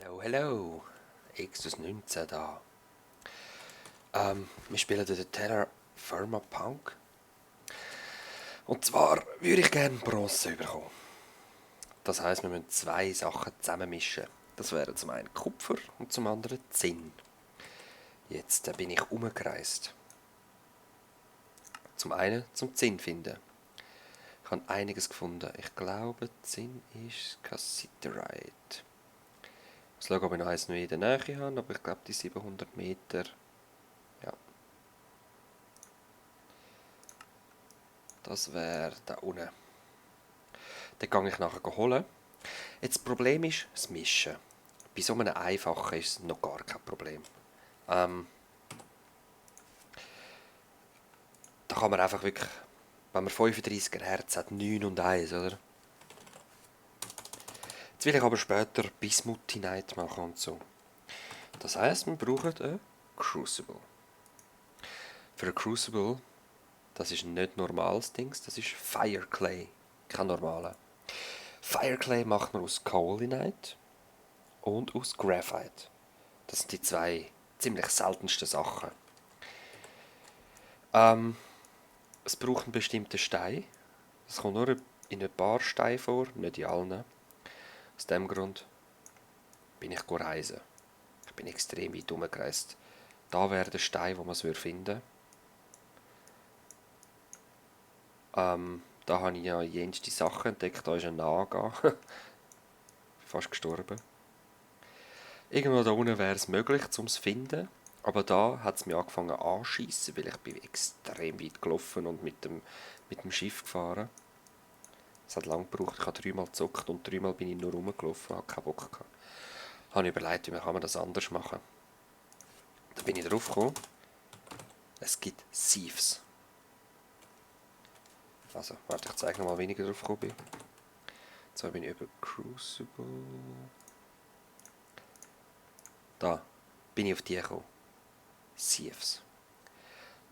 Hello, hello. Exodus 19 da. Wir spielen den Terra Firma Punk. Und zwar würde ich gerne Bronze bekommen. Das heisst, wir müssen zwei Sachen zusammenmischen. Das wären zum einen Kupfer und zum anderen Zinn. Jetzt bin ich umgereist. Zum einen zum Zinn finden. Ich habe einiges gefunden. Ich glaube, Zinn ist Cassiterite. Ich muss schauen, ob ich noch eins in der Nähe habe, aber ich glaube, die 700 Meter. Ja. Das wäre da unten. Den gehe ich nachher holen. Jetzt das Problem ist das Mischen. Bei so einem einfachen ist es noch gar kein Problem. Da kann man einfach wirklich, wenn man 35er Herz hat, 9 und 1, oder? Jetzt will ich aber später Bismutinite machen und so. Das heisst, wir brauchen ein Crucible. Für ein Crucible, das ist nicht normales Dings, das ist Fire Clay, kein normaler. Fire Clay macht man aus Kaolinite und aus Graphite. Das sind die zwei ziemlich seltensten Sachen. Es braucht einen bestimmten Stein. Das kommt nur in ein paar Steinen vor, nicht in allen. Aus diesem Grund bin ich reisen. Ich bin extrem weit herumgereist. Da wäre der Stein, wo man es finden würde. Da habe ich ja jenste Sachen entdeckt. Da ist ein Naga. Fast gestorben. Irgendwo da unten wäre es möglich, um es zu finden. Aber da hat es mich angefangen anzuschiessen, weil ich bin extrem weit gelaufen und mit dem Schiff gefahren. Es hat lange gebraucht, ich habe 3-mal gezuckt und 3-mal bin ich nur rumgelaufen, habe keinen Bock gehabt. Ich habe überlegt, wie man das anders machen kann. Da bin ich drauf gekommen, es gibt Sieves. Also, warte, ich zeige nochmal, wie ich drauf gekommen bin. Jetzt bin ich über Crucible. Da bin ich auf die gekommen. Sieves.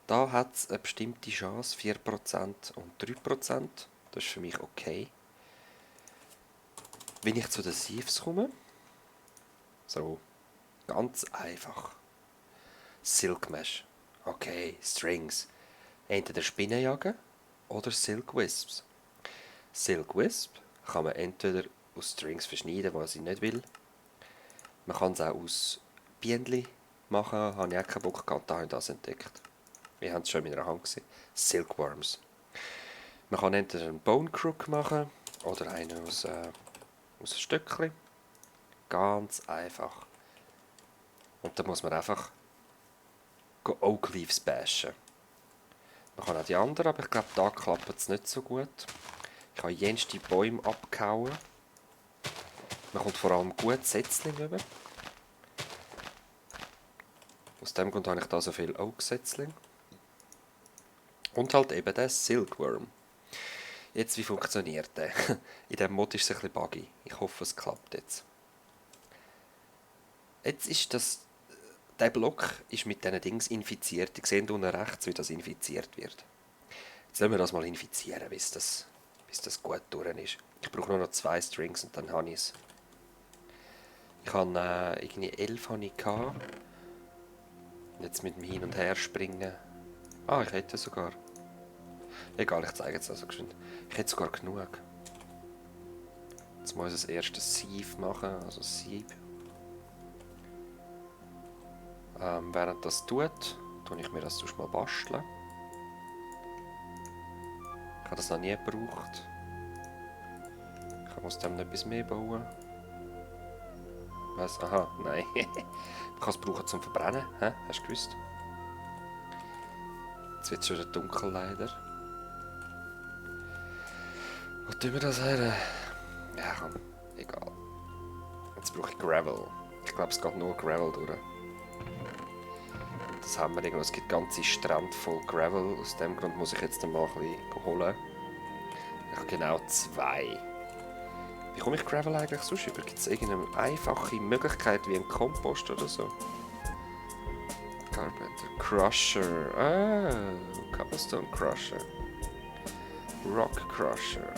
Da hat es eine bestimmte Chance, 4% und 3%. Das ist für mich okay. Wenn ich zu den Sieves komme, so, ganz einfach. Silk Mesh. Okay, Strings. Entweder Spinnen jagen oder Silk Wisps. Silk Wisp kann man entweder aus Strings verschneiden, was ich nicht will. Man kann es auch aus Bienen machen, habe ich auch keinen Bock gehabt, da habe ich das entdeckt. Wir haben es schon in meiner Hand gesehen. Silkworms. Man kann entweder einen Bone Crook machen oder einen aus Stöckchen. Ganz einfach. Und dann muss man einfach Oak Leaves bashen. Man kann auch die anderen, aber ich glaube, da klappt es nicht so gut. Ich habe jenste Bäume abgehauen. Man kommt vor allem gut Setzlinge über. Aus dem Grund habe ich da so viel Oak-Setzling. Und halt eben den Silkworm. Jetzt, wie funktioniert der? In diesem Mod ist es ein bisschen buggy. Ich hoffe, es klappt jetzt. Jetzt ist der Block ist mit diesen Dings infiziert. Ihr seht unten rechts, wie das infiziert wird. Jetzt lassen wir das mal infizieren, bis das gut durch ist. Ich brauche nur noch 2 Strings und dann habe ich es. Ich habe irgendwie 11 gehabt. Und jetzt mit dem Hin- und Herspringen. Ah, ich hätte sogar. Egal, ich zeige jetzt also geschwind. Ich hätte sogar genug. Jetzt muss ich das erste Sieve machen, also Sieb. Während das tue ich mir das sonst mal basteln. Ich habe das noch nie gebraucht. Ich kann aus dem noch etwas mehr bauen. Was? Aha, nein. Man kann es brauchen zum Verbrennen. Hä? Hast du gewusst? Jetzt wird es schon dunkel leider. Wo tun wir das her? Ja, komm. Egal. Jetzt brauche ich Gravel. Ich glaube, es geht nur Gravel durch. Das haben wir irgendwo. Es gibt ganze Strände voll Gravel. Aus dem Grund muss ich jetzt mal ein bisschen holen. Ich habe genau 2. Wie komme ich Gravel eigentlich sonst über? Gibt es irgendeine einfache Möglichkeit wie ein Kompost oder so? Carpenter Crusher. Ah, Cobblestone Crusher. Rock Crusher.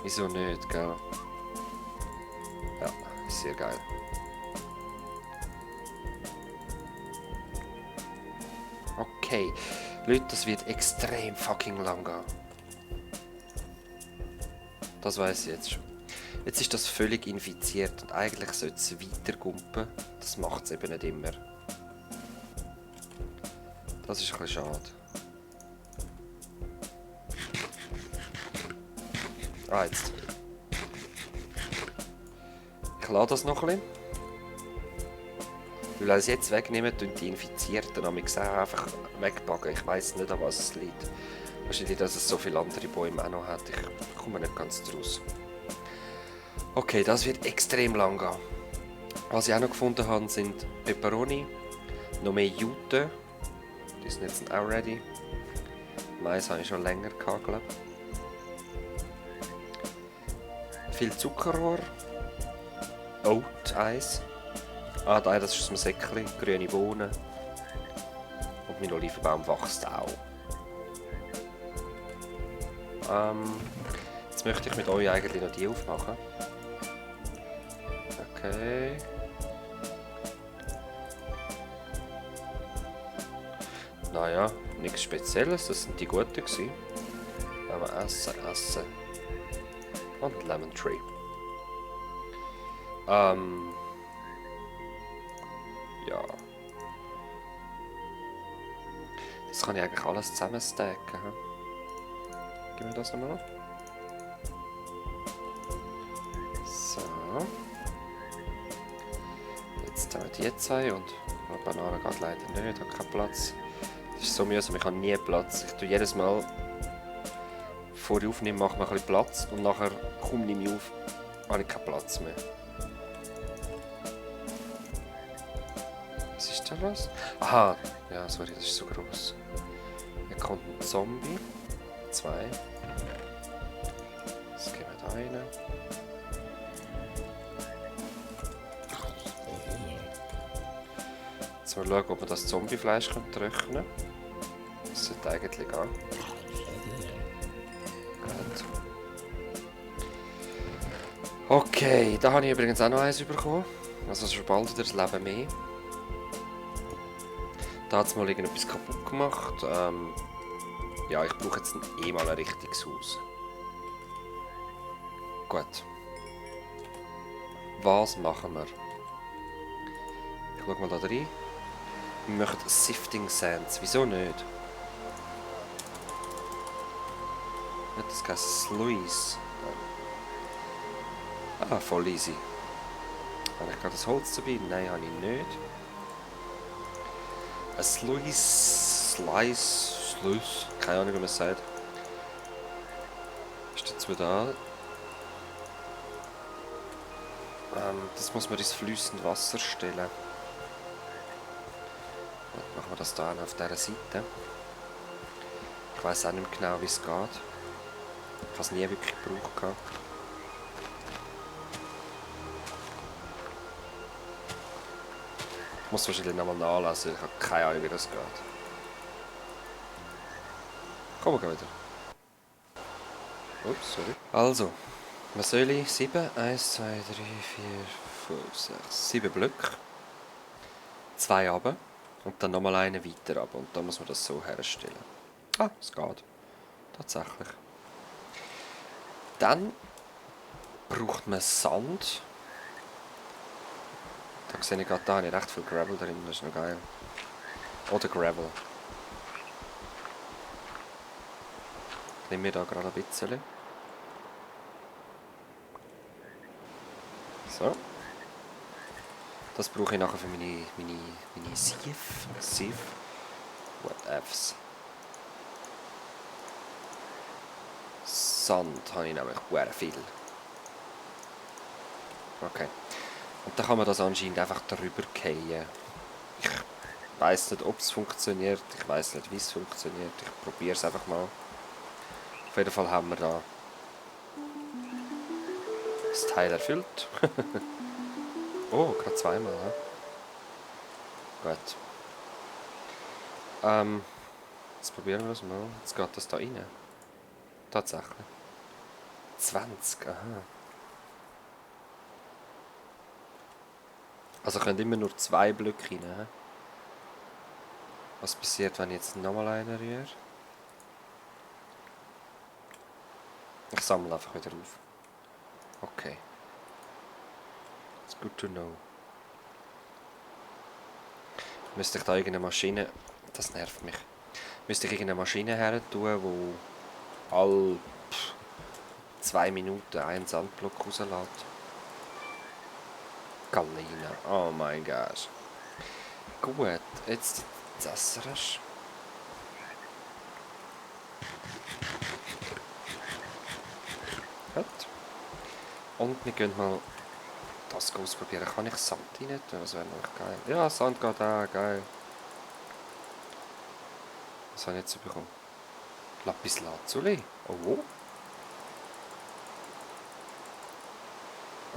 Wieso nicht, gell? Sehr geil. Okay. Leute, das wird extrem fucking lang gehen. Das weiß ich jetzt schon. Jetzt ist das völlig infiziert und eigentlich sollte es weitergumpen. Das macht es eben nicht immer. Das ist ein bisschen schade. Ah, jetzt. Ich lade das noch ein bisschen. Weil wenn ich es jetzt wegnehme, tun die Infizierten auch einfach wegpacken. Ich weiss nicht, an was es liegt. Wahrscheinlich, dass es so viele andere Bäume auch noch hat. Ich komme nicht ganz draus. Okay, das wird extrem lang gehen. Was ich auch noch gefunden habe, sind Peperoni, noch mehr Jute. Die sind jetzt auch ready. Mais habe ich schon länger gehabt, glaube ich. Viel Zuckerrohr. Oat-Eis. Ah, nein, das ist aus dem Säckchen. Grüne Bohnen. Und mein Olivenbaum wächst auch. Jetzt möchte ich mit euch eigentlich noch die aufmachen. Okay. Naja, nichts Spezielles, das sind die guten gewesen. Wenn wir essen. Und Lemon Tree. Ja. Das kann ich eigentlich alles zusammenstacken. Gib mir das nochmal. So. Jetzt haben wir die zwei und eine Banane geht leider nicht, hat keinen Platz. Das ist so mühsam, ich habe nie Platz. Ich tue jedes Mal, bevor ich aufnehme, mache ich ein bisschen Platz und nachher komme ich auf, habe ich keinen Platz mehr. Was ist da los? Aha, ja, sorry, das ist so groß. Hier kommt ein Zombie. 2. Jetzt geben wir da rein. Jetzt mal schauen, ob wir das Zombiefleisch trocknen können. Das sollte eigentlich gehen. Gut. Okay, da habe ich übrigens auch noch eins bekommen. Also schon bald wieder das Leben mehr. Da hat es mal irgendetwas kaputt gemacht. Ja, ich brauche jetzt mal ein richtiges Haus. Gut. Was machen wir? Ich schaue mal da rein. Wir machen Sifting Sands. Wieso nicht? Hat das geheißen Sluice? Ah, voll easy. Habe ich gerade das Holz dabei? Nein, habe ich nicht. Ein Sluice, keine Ahnung, wie man es sagt. Ist dazu da. Das muss man ins fließende Wasser stellen. Dann machen wir das da auf dieser Seite. Ich weiß auch nicht mehr genau, wie es geht. Ich habe es nie wirklich gebraucht. Ich muss wahrscheinlich nochmal nachlesen, ich habe keine Ahnung, wie das geht. Komm, wir gehen wieder. Ups, sorry. Also, was soll ich? 7? 1, 2, 3, 4, 5, 6, 7 Blöcke. 2 runter. Und dann nochmal einen weiter runter. Und dann muss man das so herstellen. Ah, es geht. Tatsächlich. Dann braucht man Sand. Da sehe ich gerade, da habe ich recht viel Gravel drin, das ist noch geil. Oder Gravel. Ich nehme mir da gerade ein bisschen. So. Das brauche ich nachher für meine Sieve. Whatevs. Sand habe ich nämlich sehr viel. Okay. Und dann kann man das anscheinend einfach darüber fallen. Ich weiss nicht, ob es funktioniert. Ich weiss nicht, wie es funktioniert. Ich probiere es einfach mal. Auf jeden Fall haben wir da das Teil erfüllt. Oh, gerade zweimal. He? Gut. Jetzt probieren wir das mal. Jetzt geht das da rein. Tatsächlich. 20, aha. Also könnt immer nur 2 Blöcke rein. Was passiert, wenn ich jetzt nochmal einen rühre? Ich sammle einfach wieder auf. Okay. It's good to know. Müsste ich da irgendeine Maschine... Das nervt mich. Müsste ich irgendeine Maschine her tun, die alle 2 Minuten einen Sandblock rauslässt. Galina. Oh mein Gott. Gut, jetzt das rasch. Gut. Und wir gehen mal das ausprobieren. Kann ich Sand rein tun? Das wäre noch geil. Ja, Sand geht auch, geil. Was habe ich jetzt bekommen? Lapis Lazuli. Oh.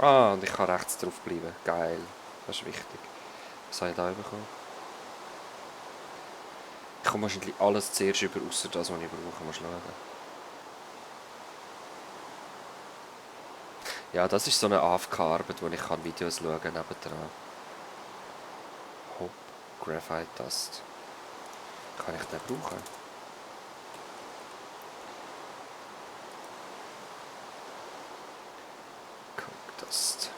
Ah, und ich kann rechts drauf bleiben. Geil. Das ist wichtig. Was habe ich da bekommen? Ich komme wahrscheinlich alles zuerst über, außer das, was ich brauche. Mal schauen. Ja, das ist so eine AFK-Arbeit, wo ich Videos schauen kann nebendran. Hopp, Graphite Dust. Kann ich den brauchen? Coke Dust.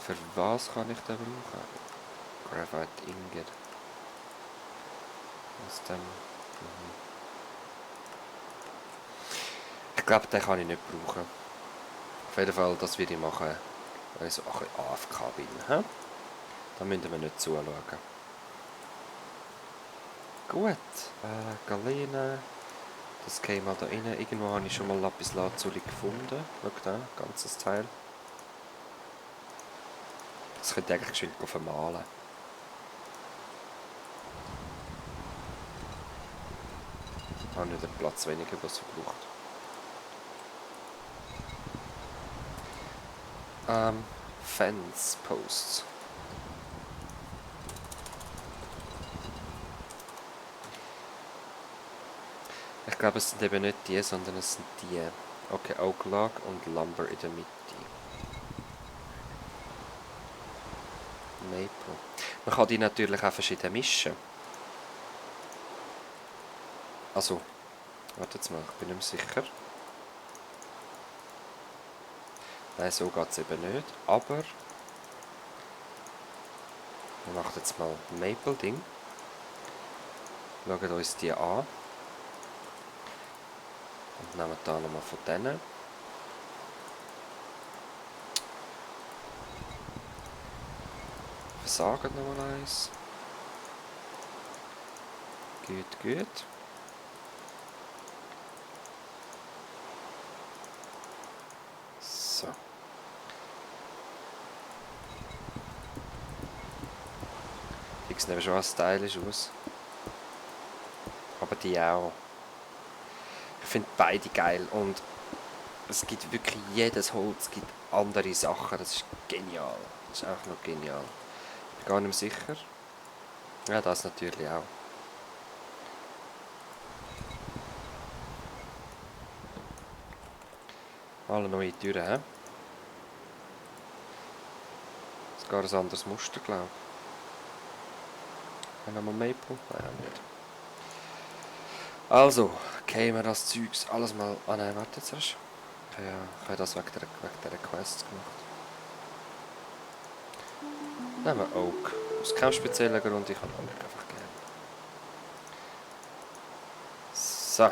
Für was kann ich den brauchen? Graphite Ingot. Aus dem... Ich glaube, den kann ich nicht brauchen. Auf jeden Fall, das werde ich machen, wenn ich so ein bisschen AFK bin. He? Da müssen wir nicht zuschauen. Gut, Galene. Das käme mal da rein. Irgendwo habe ich schon mal Lapis Lazuli gefunden. Schau da, ganzes Teil. Das könnte ich eigentlich geschwind vermahlen. Ich habe nicht den Platz weniger, was es braucht. Fence Posts. Ich glaube, es sind eben nicht die, sondern es sind die. Okay, Oak Log und Lumber in der Mitte. Maple. Man kann die natürlich auch verschieden mischen. Also, warte jetzt mal, ich bin nicht mehr sicher. Nein, so geht es eben nicht. Aber wir machen jetzt mal Maple-Ding. Schauen uns die an. Und nehmen da nochmal von denen. Versagen nochmal eins. Gut, gut. So. Die sehen schon stylisch aus. Aber die auch. Ich finde beide geil und es gibt wirklich jedes Holz gibt andere Sachen. Das ist genial. Das ist einfach noch genial. Ich bin gar nicht mehr sicher. Ja, das natürlich auch. Alle neue Türen, hä? Das ist gar ein anderes Muster, glaube ich. Haben wir mal Maple? Nein, nicht. Also, kämen wir das Zeugs alles mal... Ah nein, warte jetzt erst. Ich habe das wegen der Quest gemacht. Nehmen wir Oak. Aus keinem speziellen Grund, ich habe Oak einfach gerne. So.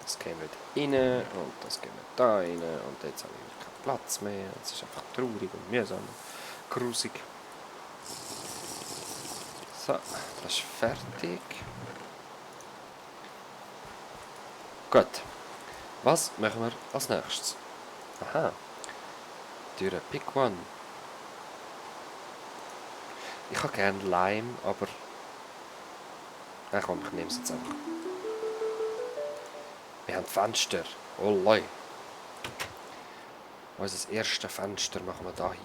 Das gehen wir rein und das gehen wir da rein und jetzt habe ich keinen Platz mehr. Es ist einfach traurig und mühsam. Grusig. So, das ist fertig. Gut. Was machen wir als nächstes? Aha. Türe Pick One. Ich habe gerne Lime, aber... Ach komm, ich nehme es jetzt einfach. Wir haben Fenster. Oh Leute. Unser erstes Fenster machen wir da hin.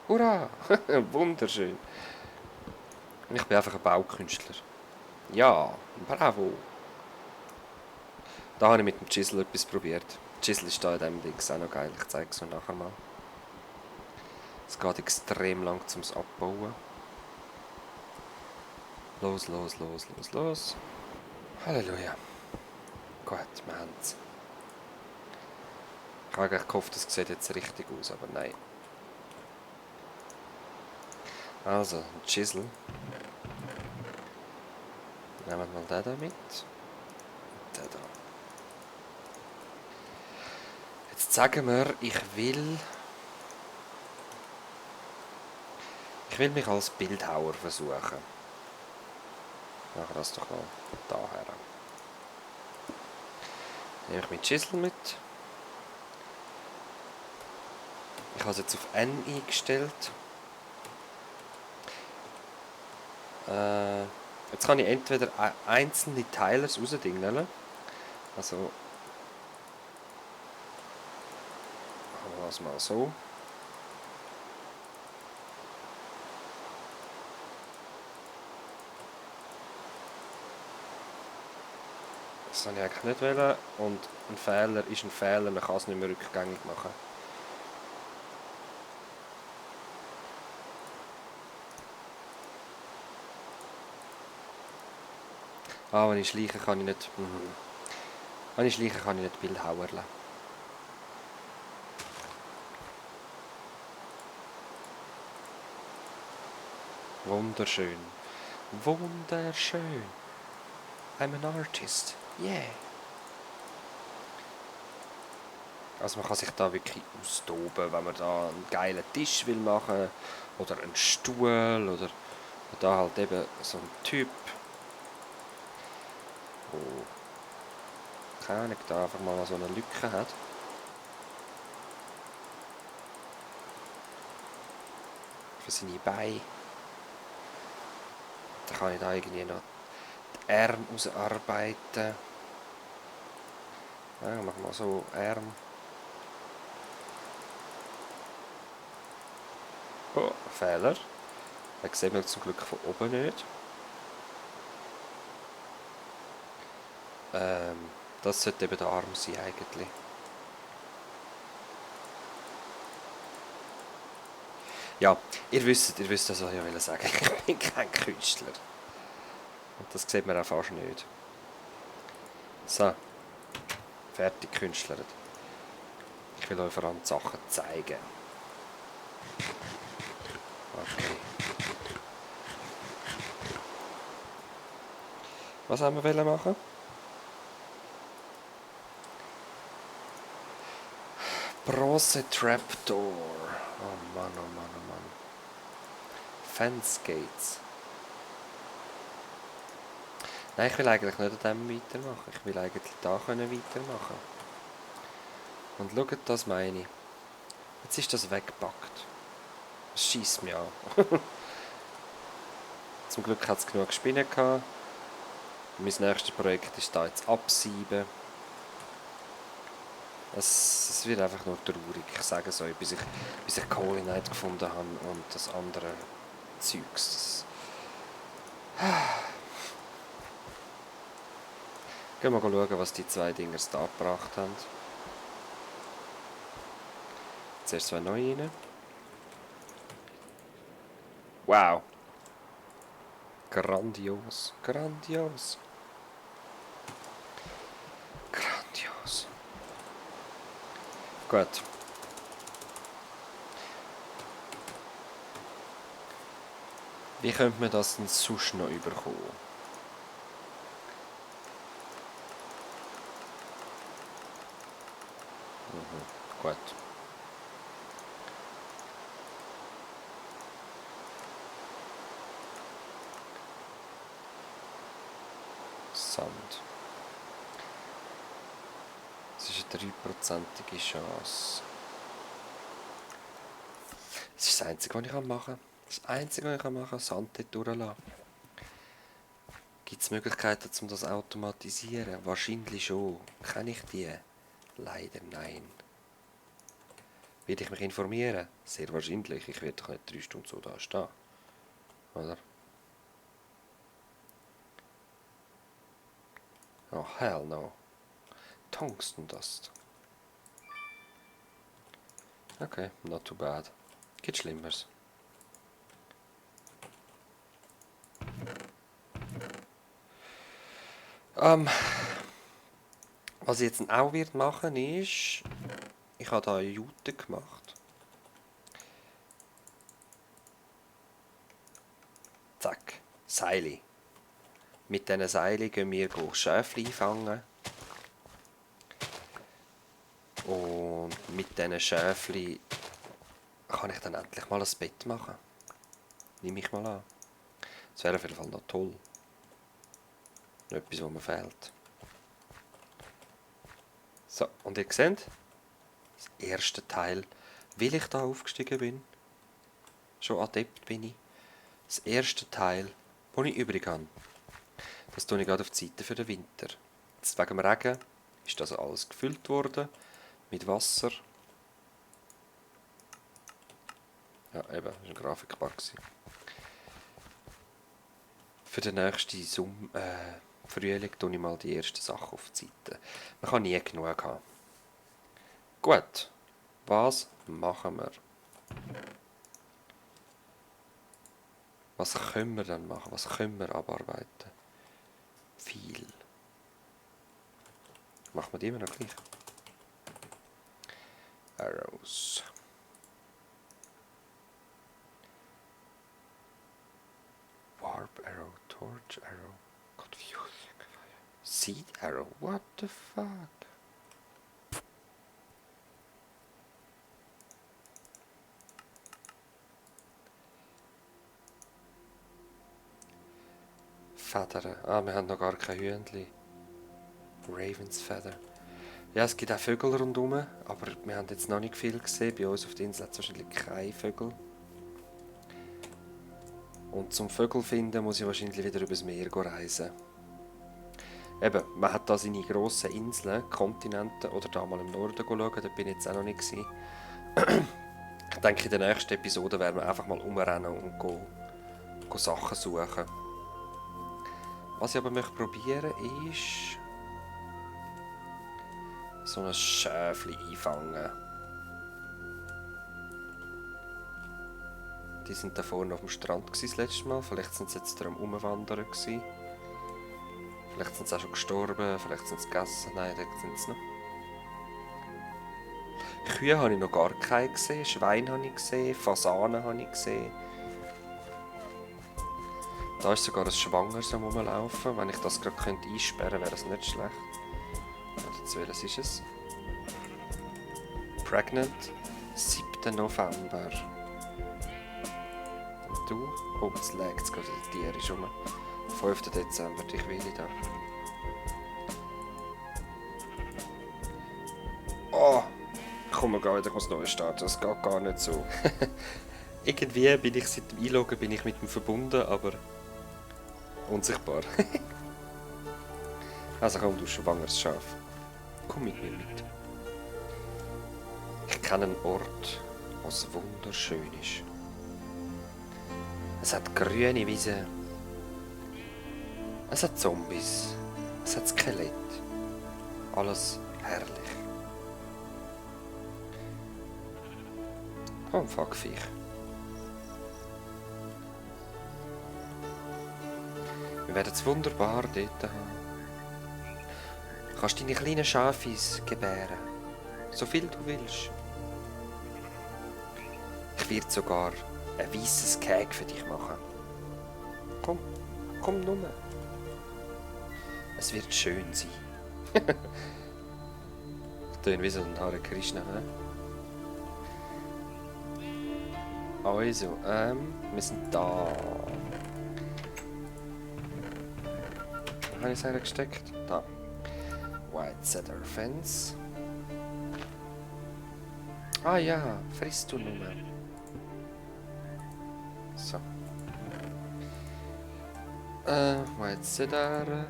Hurra! Wunderschön. Ich bin einfach ein Baukünstler. Ja, bravo. Da habe ich mit dem Chisel etwas probiert. Der Chisel ist da in diesem Ding auch noch geil. Ich zeige es euch nachher mal. Es geht extrem lang zum Abbauen. Los, los, los, los, los. Halleluja. Gut, wir haben es. Ich habe eigentlich gehofft, das sieht jetzt richtig aus, aber nein. Also, ein Chisel. Nehmen wir mal den da mit. Den da. Jetzt sagen wir, ich will mich als Bildhauer versuchen. Machen wir das doch mal daher. Nehme ich meinen Chisel mit. Ich habe es jetzt auf N eingestellt. Jetzt kann ich entweder einzelne Teile rausdingeln. Also machen wir das mal so. Das wollte ich eigentlich nicht wollen. Und ein Fehler ist ein Fehler, man kann es nicht mehr rückgängig machen. Ah, wenn ich schleiche, kann ich nicht... Wenn ich schleiche, kann ich nicht Bildhauerle. Wunderschön. Wunderschön. I'm an artist. Yeah. Also man kann sich da wirklich austoben, wenn man da einen geilen Tisch will machen oder einen Stuhl oder da halt eben so ein Typ, wo keine Ahnung, da einfach mal so eine Lücke hat. Für seine Beine. Dann kann ich da irgendwie noch die Arme ausarbeiten. Ja, machen wir so Arm. Oh, Fehler. Das sehen wir zum Glück von oben nicht. Das sollte eben der Arm sein eigentlich. Ja, ihr wisst, was ich will sagen. Ich bin kein Künstler. Und das sieht man auch fast nicht. So. Fertig Künstler. Ich will euch vor allem die Sachen zeigen. Okay. Was haben wir machen? Bronze Trapdoor. Oh Mann, oh Mann, oh Mann. Fence Gates. Nein, ich will eigentlich nicht an dem weitermachen. Ich will eigentlich da weitermachen. Und schaut, das meine ich. Jetzt ist das weggepackt. Das scheisst mich an. Zum Glück hat es genug Spinnen gehabt. Mein nächstes Projekt ist da jetzt absieben. Es wird einfach nur traurig. Ich sage es euch, bis ich Kohle nicht gefunden habe und das andere Zeugs. Gehen wir mal schauen, was die zwei Dinger da gebracht haben. Zuerst zwei neue rein. Wow. Grandios. Grandios. Grandios. Gut. Wie könnte man das denn sonst noch überkommen? Gut. Sand. Es ist eine 3%ige Chance. Das ist das Einzige, was ich machen kann. Das Einzige, was ich machen kann, Sand dort durchlassen. Gibt es Möglichkeiten, um das zu automatisieren? Wahrscheinlich schon. Kenne ich die? Leider nein. Werde ich mich informieren? Sehr wahrscheinlich. Ich werde doch nicht 3 Stunden so da stehen. Oder? Oh, hell no. Tungsten Dust. Okay, not too bad. Gibt Schlimmeres. Was ich jetzt auch wird machen ist, ich habe da eine Jute gemacht. Zack, Seile. Mit diesen Seilen gehen wir Schäfchen einfangen. Und mit diesen Schäfchen kann ich dann endlich mal ein Bett machen. Nehme ich mal an. Das wäre auf jeden Fall noch toll. Etwas, was mir fehlt. So, und ihr seht, das erste Teil, weil ich da aufgestiegen bin, schon Adept bin ich, das erste Teil, das ich übrig habe, das tue ich gerade auf die Seite für den Winter. Jetzt wegen dem Regen ist das alles gefüllt worden mit Wasser. Ja, eben, das war ein Grafikbug. Für den nächsten Frühling tue ich mal die ersten Sachen auf die Seite. Man kann nie genug haben. Gut, was machen wir? Was können wir dann machen? Was können wir abarbeiten? Viel. Machen wir die immer noch gleich? Arrows. Warp Arrow, Torch Arrow, Confusing Fire, Seed Arrow, what the fuck? Federn. Ah, wir haben noch gar kein Hühnchen. Raven's Feather. Ja, es gibt auch Vögel rundherum, aber wir haben jetzt noch nicht viel gesehen. Bei uns auf der Insel hat es wahrscheinlich keine Vögel. Und zum Vögel finden muss ich wahrscheinlich wieder übers Meer reisen. Eben, man hat da seine grossen Inseln, Kontinente, oder da mal im Norden schauen, da bin ich jetzt auch noch nicht gewesen. Ich denke, in der nächsten Episode werden wir einfach mal umrennen und go Sachen suchen. Was ich aber möchte probieren ist, so ein Schäfchen einfangen. Die sind da vorne auf dem Strand das letzte Mal. Vielleicht sind sie jetzt da am Umwandern gewesen. Vielleicht sind sie auch schon gestorben, vielleicht sind sie gegessen. Nein, da sind sie noch. Kühe habe ich noch gar keine gesehen, Schweine habe ich gesehen, Fasanen habe ich gesehen. Da ist sogar ein Schwangeres am Rumlaufen. Wenn ich das gerade einsperren könnte, wäre das nicht schlecht. Jetzt, welches ist es? Pregnant, 7. November. Und du? Oh, jetzt legt es gerade, der Tier ist rum. 5. Dezember, dich will ich da. Oh! Komm, wir gehen wieder, ich muss neu starten, das geht gar nicht so. Irgendwie bin ich seit dem Einloggen bin ich mit ihm verbunden, aber unsichtbar. Also komm, du schwangeres Schaf. Komm mit mir mit. Ich kenne einen Ort, wo es wunderschön ist. Es hat grüne Wiesen. Es hat Zombies. Es hat Skelett. Alles herrlich. Komm, Fuckviech. Wir werden es wunderbar dort haben. Du kannst deine kleinen Schafis gebären. So viel du willst. Ich werde sogar ein weisses Cake für dich machen. Komm, komm nur. Es wird schön sein. Ich töne wie so ein Hare Krishna. Also, wir sind da. Wo habe ich es reingesteckt? Da. White Cedar Fence. Ah ja, frisst du nur. So. White Cedar.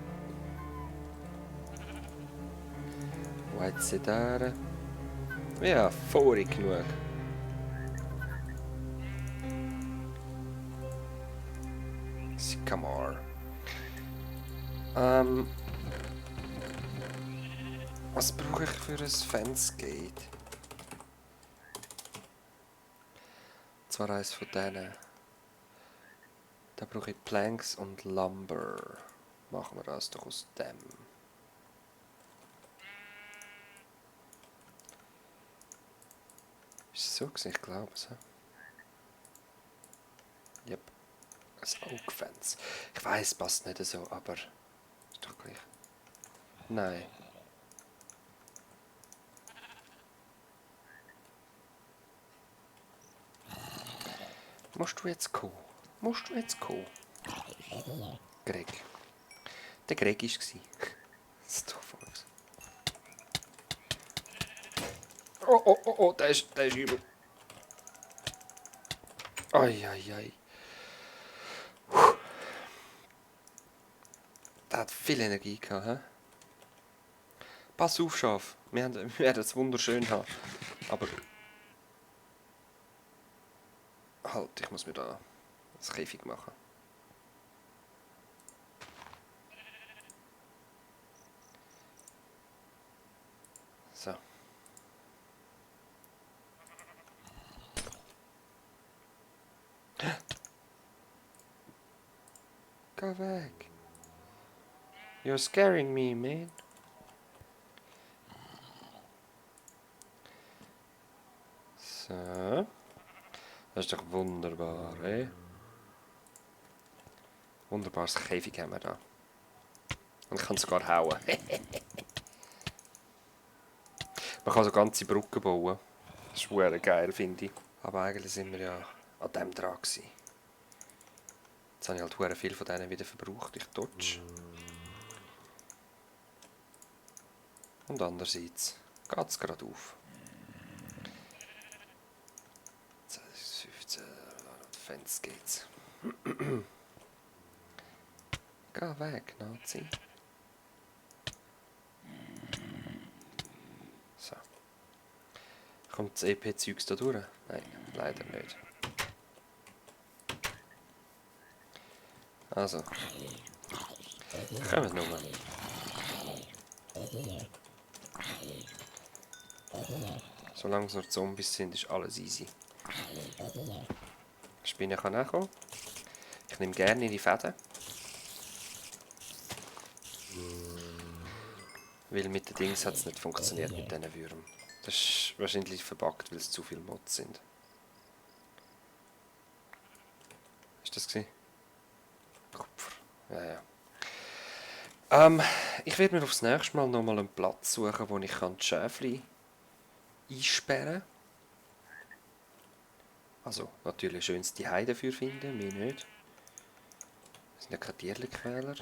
White Cedar. Ja, vorig genug. Sycamore. Was brauche ich für ein Fence Gate? zwar eins von denen. Da brauche ich Planks und Lumber. Machen wir das doch aus dem. Ist es so gewesen? Ich glaube es. Yep. Ein Augfence. Ich weiß, passt nicht so, aber ist doch gleich. Nein. Musst du jetzt kommen? Musst du jetzt kommen? Greg. Der Greg war es. Das ist doch falsch. Oh, oh, oh, oh, der ist übel. Ai, ai, ai. Der hat viel Energie gehabt, hä? Pass auf, Schaf. Wir werden es wunderschön haben. Aber... Halt, ich muss mir da das Käfig machen. So. Geh weg. You're scaring me, man. So. Das ist doch wunderbar, eh? Wunderbares Käfig haben wir da. Und ich kann sogar hauen. Man kann so ganze Brücken bauen. Das ist verdammt geil, finde ich. Aber eigentlich sind wir ja an dem dran gewesen. Jetzt habe ich halt verdammt viel von denen wieder verbraucht. Ich dodge. Und andererseits geht es gerade auf. 2015, Fans geht's. Geh weg, Nazi. So. Kommt das EP-Zeugs da durch? Nein, leider nicht. Also. Kommen wir nur. Solange es noch Zombies sind, ist alles easy. Die Spinne kann auch kommen. Ich nehme gerne ihre Fäden. Weil mit den Dings hat es nicht funktioniert mit diesen Würmern. Das ist wahrscheinlich verbuggt, weil es zu viele Mods sind. Ist das gewesen? Kupfer. Ja, ja. Ich werde mir aufs nächste Mal nochmal einen Platz suchen, wo ich die Schäfchen einsperren kann. Also, natürlich schönste Heide dafür finden, mehr nicht. Das sind ja keine Tierquäler.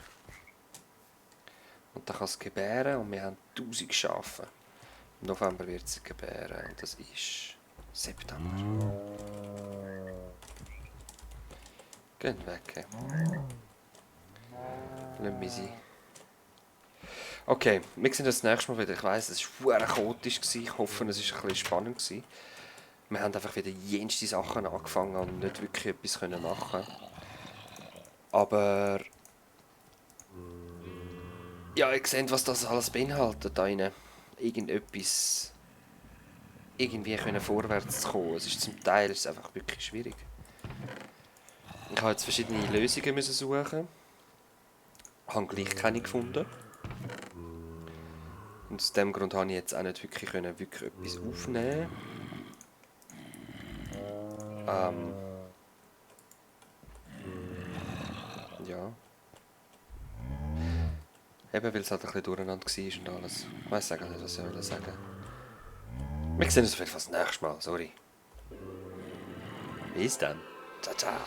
Und dann kann es gebären und wir haben 1000 Schafe. Im November wird es gebären und das ist September. Gehen weg. Hey. Lassen wir sie. Okay, wir sehen uns das nächste Mal wieder. Ich weiss, es war sehr chaotisch. Ich hoffe, es war ein bisschen spannend. Wir haben einfach wieder jenste Sachen angefangen und nicht wirklich etwas machen. Aber... Ja, ihr seht, was das alles beinhaltet. Da rein. Irgendetwas... irgendwie vorwärts zu kommen. Es ist zum Teil einfach wirklich schwierig. Ich habe jetzt verschiedene Lösungen suchen. Habe gleich keine gefunden. Und aus dem Grund habe ich jetzt auch nicht wirklich etwas aufnehmen. Ja. Eben, weil es halt ein bisschen durcheinander war und alles. Ich weiss eigentlich nicht, was ich sagen will. Wir sehen uns auf jeden Fall das nächste Mal, sorry. Bis dann. Ciao, ciao.